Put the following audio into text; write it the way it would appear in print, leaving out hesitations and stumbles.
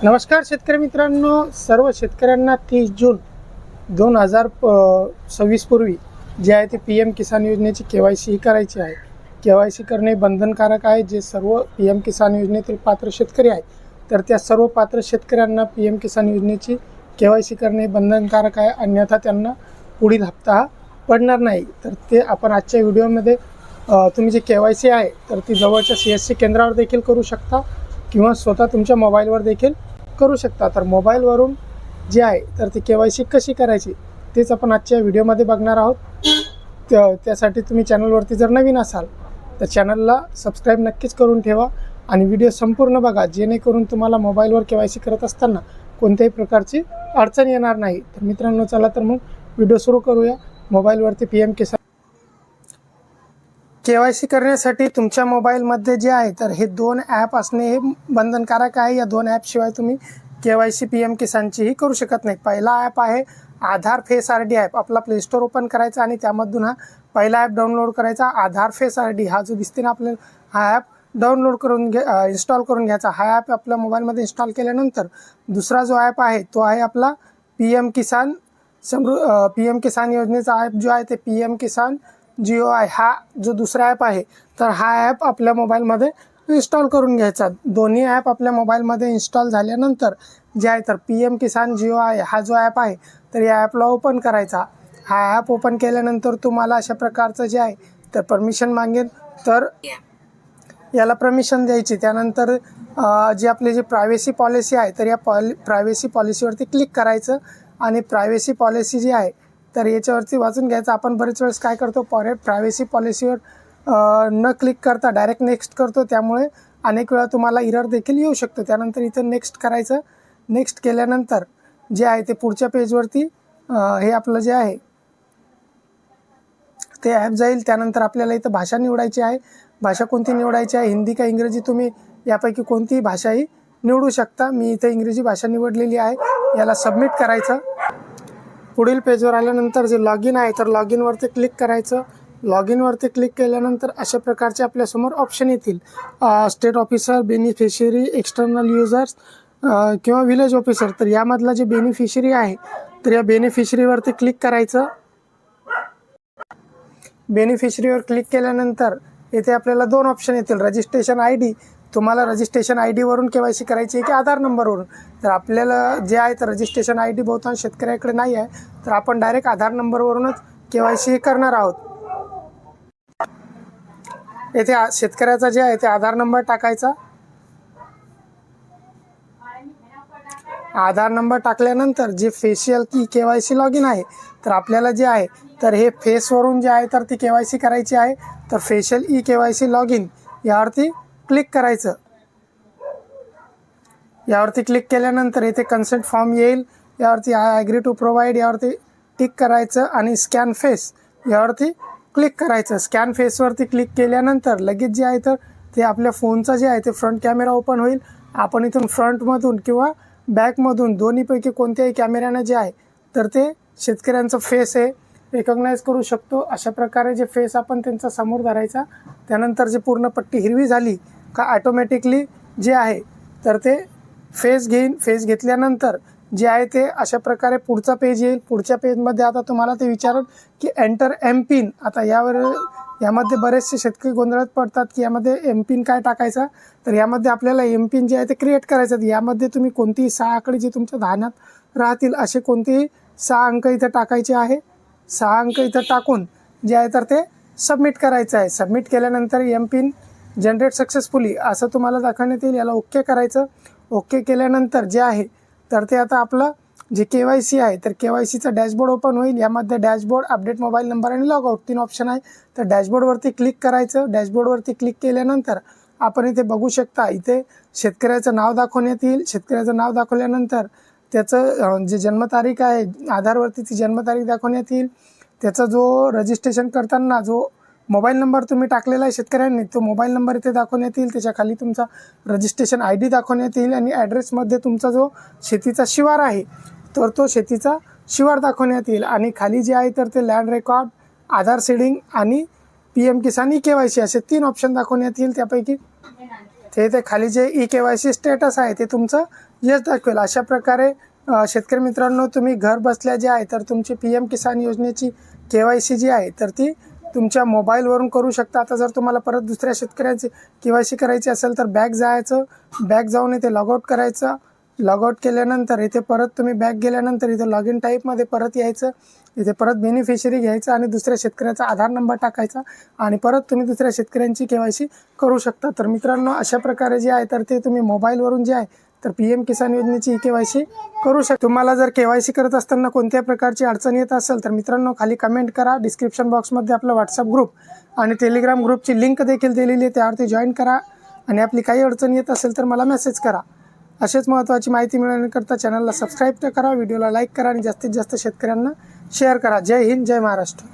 नमस्कार शेतकरी मित्रांनो, सर्व शेतकऱ्यांना 30 जून 2026 पूर्वी जे आहे ते PM किसान योजनेची KYC करायची आहे। KYC करणे बंधनकारक आहे। जे सर्व PM किसान योजनेतील पात्र शेतकरी आहे तर त्या सर्व पात्र शेतकऱ्यांना PM किसान योजनेची KYC करणे बंधनकारक आहे, अन्यथा त्यांना पुढील हप्ता पडणार नाही। तर ते आपण आजच्या व्हिडिओमध्ये तुम्ही जे KYC आहे तर ती जवळच्या CSC केंद्रावर देखील करू शकता किंवा स्वतः तुमच्या मोबाईलवर देखील करू शकता। तर मोबाईलवरून जे आहे तर ती KYC कशी करायची तेच आपण आजच्या व्हिडिओमध्ये बघणार आहोत। त्यासाठी तुम्ही चॅनलवरती जर नवीन असाल तर चॅनलला सबस्क्राईब नक्कीच करून ठेवा आणि व्हिडिओ संपूर्ण बघा, जेणेकरून तुम्हाला मोबाईलवर KYC करत असताना कोणत्याही प्रकारची अडचण येणार नाही। तर मित्रांनो, चला तर मग व्हिडिओ सुरू करूया। मोबाईलवरती PM किसान KYC करण्यासाठी तुमच्या मोबाईलमध्ये जे आहे तर हे 2 ॲप असणे हे बंधनकारक आहे। या 2 ॲपशिवाय तुम्ही KYC PM किसानचीही करू शकत नाही। पहिला ॲप आहे आधार फेस RD ॲप। आपला प्ले स्टोर ओपन करायचा आणि त्यामधून हा पहिला ॲप डाउनलोड करायचा, आधार फेस RD। हा जो दिसते ना आपल्याला, हा ॲप डाउनलोड करून इन्स्टॉल करून घ्यायचा। हा ॲप आपल्या मोबाईलमध्ये इन्स्टॉल केल्यानंतर दुसरा जो ॲप आहे तो आहे आपला PM किसान योजनेचा ॲप जो आहे ते PM किसान GOI। हा जो दुसरा ॲप आहे तर हा ॲप आपल्या मोबाईलमध्ये इन्स्टॉल करून घ्यायचा। दोन्ही ॲप आपल्या मोबाईलमध्ये इन्स्टॉल झाल्यानंतर जे आहे तर PM किसान GOI हा जो ॲप आहे तर या ॲपला ओपन करायचा। हा ॲप ओपन केल्यानंतर तुम्हाला अशा प्रकारचं जे आहे तर परमिशन मागेल, तर याला परमिशन द्यायची। त्यानंतर जे आपली जी प्रायव्हसी पॉलिसी आहे तर या प्रायव्हसी पॉलिसीवरती क्लिक करायचं आणि प्रायव्हसी पॉलिसी जी आहे तर याच्यावरती वाचून घ्यायचं। आपण बरेच वेळेस काय करतो, प्रायव्हसी पॉलिसीवर न क्लिक करता डायरेक्ट नेक्स्ट करतो, त्यामुळे अनेक वेळा तुम्हाला एरर देखील येऊ शकतो। त्यानंतर इथं नेक्स्ट करायचं। नेक्स्ट केल्यानंतर जे आहे ते पुढच्या पेजवरती हे आपलं जे आहे ते ॲप जाईल। त्यानंतर आपल्याला इथं भाषा निवडायची आहे। भाषा कोणती निवडायची आहे, हिंदी का इंग्रजी, तुम्ही यापैकी कोणतीही भाषाही निवडू शकता। मी इथं इंग्रजी भाषा निवडलेली आहे। याला सबमिट करायचं। पुढील पेजवर आल्यानंतर जे लॉग इन आहे तर लॉग इनवरती क्लिक करायचं। लॉग इनवरती क्लिक केल्यानंतर अशा प्रकारचे आपल्यासमोर ऑप्शन येतील, state officer, beneficiary, external users किंवा विलेज ऑफिसर। तर यामधला जे बेनिफिशियरी आहे तर या बेनिफिशियरीवरती क्लिक करायचं। बेनिफिशियरीवर क्लिक केल्यानंतर येथे आपल्याला 2 ऑप्शन येतील, रजिस्ट्रेशन ID। तुम्हाला रजिस्ट्रेशन ID वरून KYC करायची आहे की आधार नंबरवरून। तर आपल्याला जे आहे तर रजिस्ट्रेशन ID बहुतांश शेतकऱ्याकडे नाही आहे, तर आपण डायरेक्ट आधार नंबरवरूनच KYC करणार आहोत। येथे शेतकऱ्याचा जे आहे ते आधार नंबर टाकायचा। आधार नंबर टाकल्यानंतर जे फेशियल की KYC लॉग इन आहे तर आपल्याला जे आहे तर हे फेसवरून जे आहे तर ती KYC करायची आहे। तर फेशियल KYC लॉग इन यावरती क्लिक करायचं। यावरती क्लिक केल्यानंतर इथे कन्सेंट फॉर्म येईल, यावरती आय ॲग्री टू प्रोव्हाइड यावरती टिक करायचं आणि स्कॅन फेस यावरती क्लिक करायचं। स्कॅन फेसवरती क्लिक केल्यानंतर लगेच जे आहे तर ते आपल्या फोनचा जे आहे ते फ्रंट कॅमेरा ओपन होईल। आपण इथून फ्रंटमधून किंवा बॅकमधून दोन्हीपैकी कोणत्याही कॅमेऱ्याने जे आहे तर ते शेतकऱ्यांचं फेस आहे रिकॉग्नाइज करू शकतो। अशा प्रकारे जे फेस आपण त्यांचा समोर धरायचा। त्यानंतर जे पूर्ण पट्टी हिरवी झाली का ऑटोमॅटिकली जे आहे तर ते फेस घेईन। फेस घेतल्यानंतर जे आहे ते अशा प्रकारे पुढचा पेज येईल। पुढच्या पेजमध्ये आता तुम्हाला ते विचारेल की एंटर MPIN। आता यामध्ये बरेचसे शेतकरी गोंधळात पडतात की यामध्ये MPIN काय टाकायचा, तर यामध्ये आपल्याला MPIN जे आहे ते क्रिएट करायचं। यामध्ये तुम्ही कोणतीही 6 आकडे जे तुमच्या ध्यानात राहतील असे कोणतेही 6 अंक इथं टाकायचे आहे। 6 अंक इथं टाकून जे आहे तर ते सबमिट करायचं आहे। सबमिट केल्यानंतर MPIN जनरेट सक्सेसफुली असं तुम्हाला दाखवण्यात येईल। याला ओके करायचं। ओके केल्यानंतर जे आहे तर ते आता आपलं जे KYC आहे तर KYCचा डॅशबोर्ड ओपन होईल। यामध्ये डॅशबोर्ड, अपडेट मोबाईल नंबर आणि लॉग आउट 3 ऑप्शन आहे। तर डॅशबोर्डवरती क्लिक करायचं। डॅशबोर्डवरती क्लिक केल्यानंतर आपण इथे बघू शकता, इथे शेतकऱ्याचं नाव दाखवण्यात येईल। शेतकऱ्याचं नाव दाखवल्यानंतर त्याचं जे जन्मतारीख आहे आधारवरती ती जन्मतारीख दाखवण्यात येईल। त्याचा जो रजिस्ट्रेशन करताना जो मोबाईल नंबर तुम्ही टाकलेला आहे शेतकऱ्यांनी तो मोबाईल नंबर इथे दाखवण्यात येईल। त्याच्याखाली तुमचा रजिस्ट्रेशन ID दाखवण्यात येईल आणि ॲड्रेसमध्ये तुमचा जो शेतीचा शिवार आहे तर तो शेतीचा शिवार दाखवण्यात येईल। आणि खाली जे आहे तर ते लँड रेकॉर्ड, आधार सीडिंग आणि PM किसान KYC असे 3 ऑप्शन दाखवण्यात येईल। त्यापैकी ते इथे खाली जे KYC स्टेटस आहे ते तुमचं यस दाखवेल. अशा प्रकारे शेतकरी मित्रांनो, तुम्ही घर बसल्या जे आहे तर तुमची PM किसान योजनेची KYC जी आहे तर ती तुमच्या मोबाईलवरून करू शकता. आता जर तुम्हाला परत दुसऱ्या शेतकऱ्यांची KYC करायची असेल तर बॅक जायचं, बॅक जाऊन इथे लॉगआउट करायचं. लॉगआउट केल्यानंतर इथे परत तुम्ही बॅक गेल्यानंतर इथे लॉग इन टाईपमध्ये परत यायचं. इथे परत बेनिफिशरी घ्यायचं आणि दुसऱ्या शेतकऱ्याचा आधार नंबर टाकायचा आणि परत तुम्ही दुसऱ्या शेतकऱ्यांची KYC करू शकता. तर मित्रांनो, अशा प्रकारे जे आहे तर ते तुम्ही मोबाईलवरून जे आहे तर PM किसान योजनेची KYC करू शकता. तुम्हाला जर KYC करत असताना कोणत्या प्रकारची अडचण येत असेल तर मित्रांनो खाली कमेंट करा. डिस्क्रिप्शन बॉक्समध्ये आपलं व्हॉट्सअप ग्रुप आणि टेलिग्राम ग्रुपची लिंक देखील दिलेली आहे, त्यावरती जॉईन करा आणि आपली काही अडचण येत असेल तर मला मेसेज करा. असेच महत्त्वाची माहिती मिळवण्याकरता चॅनलला सबस्क्राईब करा, व्हिडिओला लाईक करा आणि जास्तीत जास्त शेतकऱ्यांना शेअर करा. जय हिंद, जय महाराष्ट्र.